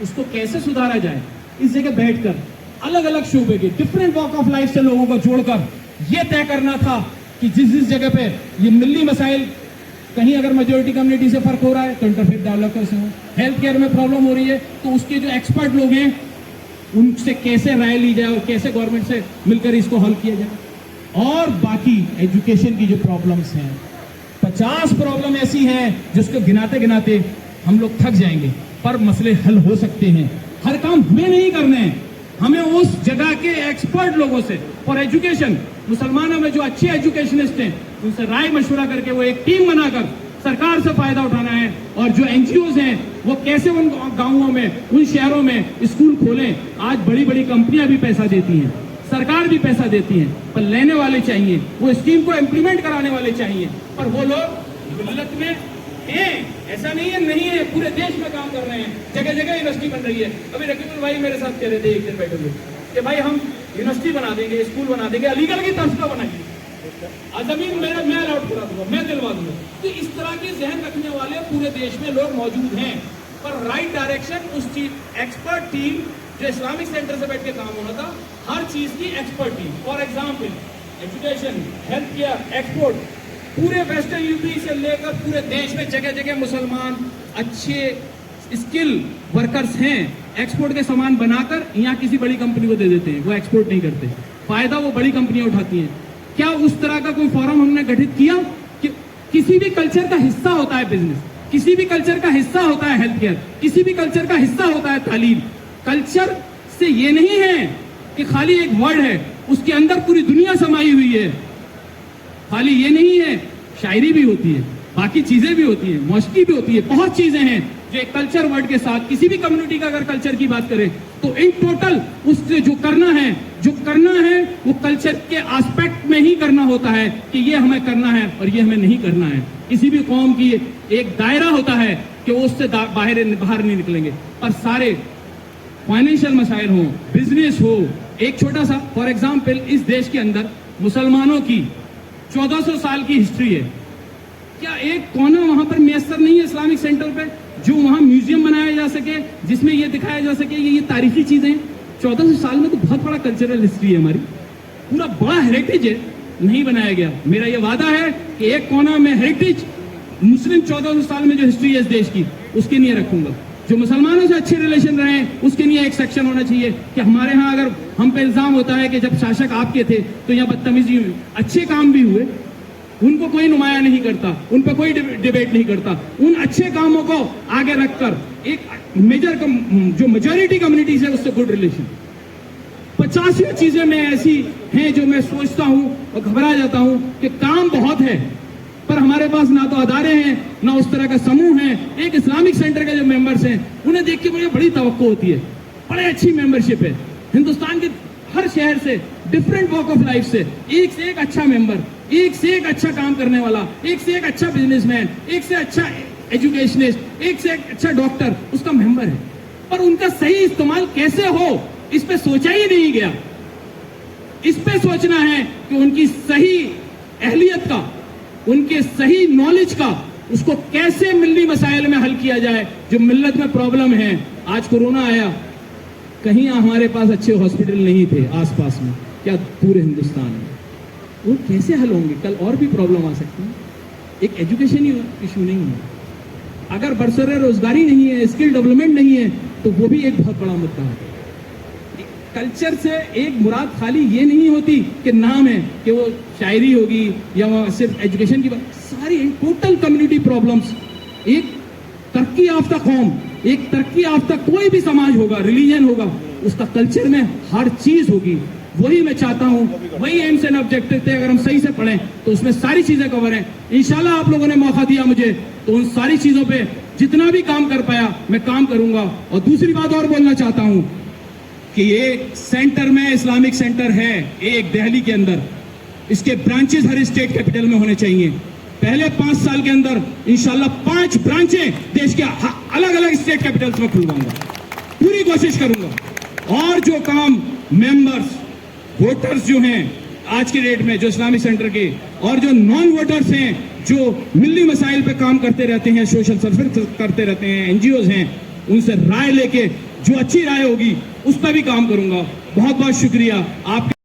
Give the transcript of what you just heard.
اس کو کیسے سدھارا جائے، اس جگہ بیٹھ کر الگ الگ شعبے کے ڈفرینٹ واک آف لائف سے لوگوں کو جوڑ کر یہ طے کرنا تھا کہ جس جگہ پہ یہ ملی مسائل، کہیں اگر میجورٹی کمیونٹی سے فرق ہو رہا ہے تو انٹرفیتھ ڈیولپر سے ہو، ہیلتھ کیئر میں پرابلم ہو رہی ہے تو اس کے جو ایکسپرٹ لوگ ہیں ان سے کیسے رائے لی جائے اور کیسے گورنمنٹ سے مل کر اس کو حل کیا جائے۔ اور باقی ایجوکیشن کی جو پرابلمس ہیں، 50 پرابلم ایسی ہیں جس کو گناتے گناتے ہم لوگ تھک جائیں گے، پر مسئلے حل ہو سکتے ہیں۔ ہر کام ہمیں نہیں کرنے ہیں، ہمیں اس جگہ کے ایکسپرٹ لوگوں سے اور ایجوکیشن، مسلمانوں میں جو اچھے ایجوکیشنسٹ ہیں ان سے رائے مشورہ کر کے وہ ایک ٹیم بنا کر سرکار سے فائدہ اٹھانا ہے، اور جو این جی اوز ہیں وہ کیسے ان گاؤں میں، ان شہروں میں اسکول کھولیں۔ آج بڑی بڑی کمپنیاں بھی پیسہ دیتی ہیں، سرکار بھی پیسہ دیتی ہیں، پر لینے والے چاہیے، وہ اسکیم کو امپلیمنٹ کرانے والے چاہیے، پر وہ لوگ ملت میں ہیں۔ ایسا نہیں ہے پورے دیش میں کام کر رہے ہیں، جگہ جگہ یونیورسٹی بن رہی ہے۔ ابھی رقیب البھائی میرے ساتھ کہہ رہے تھے ایک دن بیٹھے ہوئے کہ بھائی ہم یونیورسٹی بنا دیں گے، اسکول بنا دیں گے، علی گڑھ کی طرف کا بنائیے، زمین میں الاٹ کرا دوں گا، میں دلوا دوں گا۔ تو اس طرح کے ذہن رکھنے والے پورے دیش میں لوگ موجود ہیں، پر رائٹ ڈائریکشن اس چیز، ایکسپرٹ ٹیم جو اسلامک سینٹر سے بیٹھ کے کام ہونا تھا، ہر چیز کی expert team, for example education, health care, export, پورے ویسٹرن یو پی سے لے کر پورے دیش میں جگہ جگہ مسلمان اچھے اسکل ورکرز ہیں، ایکسپورٹ کے سامان بنا کر یہاں کسی بڑی کمپنی کو دے دیتے ہیں، وہ ایکسپورٹ نہیں کرتے، فائدہ وہ بڑی کمپنیاں اٹھاتی ہیں۔ کیا اس طرح کا کوئی فورم ہم نے گٹھت کیا کہ کسی بھی کلچر کا حصہ ہوتا ہے بزنس، کسی بھی کلچر کا حصہ ہوتا ہے ہیلتھ کیئر، کسی بھی کلچر کا حصہ ہوتا ہے تعلیم۔ کلچر سے یہ نہیں ہے کہ خالی ایک ورڈ ہے، اس کے اندر پوری دنیا سمائی ہوئی ہے۔ خالی یہ نہیں ہے، شاعری بھی ہوتی ہے، باقی چیزیں بھی ہوتی ہیں، موسیقی بھی ہوتی ہے، بہت چیزیں ہیں جو ایک کلچر ورڈ کے ساتھ کسی بھی کمیونٹی کا اگر کلچر کی بات کریں تو ان ٹوٹل اس سے جو کرنا ہے وہ کلچر کے آسپیکٹ میں ہی کرنا ہوتا ہے کہ یہ ہمیں کرنا ہے اور یہ ہمیں نہیں کرنا ہے۔ کسی بھی قوم کی ایک دائرہ ہوتا ہے کہ وہ اس سے باہر نہیں نکلیں گے، اور سارے فائنینشیل مسائل ہوں، بزنس ہو، ایک چھوٹا سا فار ایگزامپل اس دیش کے اندر مسلمانوں کی 1400 سال کی ہسٹری ہے، کیا ایک کونا وہاں پر میسر نہیں ہے اسلامک سینٹر پہ جو وہاں میوزیم بنایا جا سکے جس میں یہ دکھایا جا سکے یہ تاریخی چیزیں؟ 1400 سال میں تو بہت بڑا کلچرل ہسٹری ہے ہماری، پورا بڑا ہیریٹیج ہے، نہیں بنایا گیا۔ میرا یہ وعدہ ہے کہ ایک کونا میں ہیریٹیج مسلم 1400 سال میں جو ہسٹری ہے اس دیش کی، اس کے لیے رکھوں گا۔ جو مسلمانوں سے اچھے ریلیشن رہے ہیں اس کے لیے ایک سیکشن ہونا چاہیے کہ ہمارے ہاں اگر ہم پہ الزام ہوتا ہے کہ جب شاشک آپ کے تھے تو یہاں بدتمیزی ہوئی، اچھے کام بھی ہوئے، ان کو کوئی نمایاں نہیں کرتا، ان پہ کوئی ڈیبیٹ نہیں کرتا، ان اچھے کاموں کو آگے رکھ کر ایک میجر جو میجورٹی کمیونٹی سے اس سے گڈ ریلیشن۔ 85 چیزیں میں ایسی ہیں جو میں سوچتا ہوں اور گھبرا جاتا ہوں کہ کام بہت ہے، پر ہمارے پاس نہ تو ادارے ہیں نہ اس طرح کا سموہ ہیں۔ ایک اسلامک سینٹر کے جو ممبرس ہیں انہیں دیکھ کے مجھے بڑی توقع ہوتی ہے، بڑے اچھی ممبرشپ ہے، ہندوستان کے ہر شہر سے، ڈفرینٹ واک آف لائف سے ایک اچھا ممبر، ایک سے ایک اچھا کام کرنے والا، ایک سے ایک اچھا بزنس مین، ایک سے اچھا ایجوکیشنسٹ، ایک سے ایک اچھا ڈاکٹر اس کا ممبر ہے، پر ان کا صحیح استعمال کیسے ہو اس پہ سوچا ہی نہیں گیا۔ اس پہ سوچنا ہے کہ ان کی صحیح اہلیت کا، ان کے صحیح نالج کا، اس کو کیسے ملی مسائل میں حل کیا جائے جو ملت میں پرابلم ہے۔ آج کورونا آیا، کہیں ہمارے پاس اچھے ہاسپٹل نہیں تھے آس پاس میں، کیا پورے ہندوستان میں، وہ کیسے حل ہوں گے؟ کل اور بھی پرابلم آ سکتی ہے۔ ایک ایجوکیشن ایشو نہیں ہے، اگر برسر روزگاری نہیں ہے، اسکل ڈیولپمنٹ نہیں ہے تو وہ بھی ایک بہت بڑا مدعا ہے۔ کلچر سے ایک مراد خالی یہ نہیں ہوتی کہ نام ہے کہ وہ شاعری ہوگی یا وہ صرف ایجوکیشن کی بات، ساری ٹوٹل کمیونٹی پرابلمس۔ ایک ترقی یافتہ قوم، ایک ترقی یافتہ کوئی بھی سماج ہوگا، ریلیجن ہوگا، اس کا کلچر میں ہر چیز ہوگی۔ وہی میں چاہتا ہوں، وہی ایمس اینڈ آبجیکٹو تھے، اگر ہم صحیح سے پڑھیں تو اس میں ساری چیزیں کور ہیں۔ انشاءاللہ آپ لوگوں نے موقع دیا مجھے تو ان ساری چیزوں پہ جتنا بھی کام کر پایا میں کام کروں گا۔ اور دوسری بات اور بولنا چاہتا ہوں کہ ایک سینٹر میں اسلامک سینٹر ہے ایک دہلی کے اندر، اس کے برانچز ہر اسٹیٹ کیپٹل میں ہونے چاہیے۔ پہلے 5 سال کے اندر انشاءاللہ 5 برانچیں دیش کے الگ الگ اسٹیٹ کیپٹلز میں کھلواؤں گا، پوری کوشش کروں گا۔ اور جو کام ممبرز، ووٹرز جو ہیں آج کے ڈیٹ میں جو اسلامک سینٹر کے، اور جو نان ووٹرز ہیں جو ملی مسائل پہ کام کرتے رہتے ہیں، سوشل سروس کرتے رہتے ہیں، این جی اوز ہیں، ان سے رائے لے کے جو اچھی رائے ہوگی اس پر بھی کام کروں گا. بہت بہت شکریہ آپ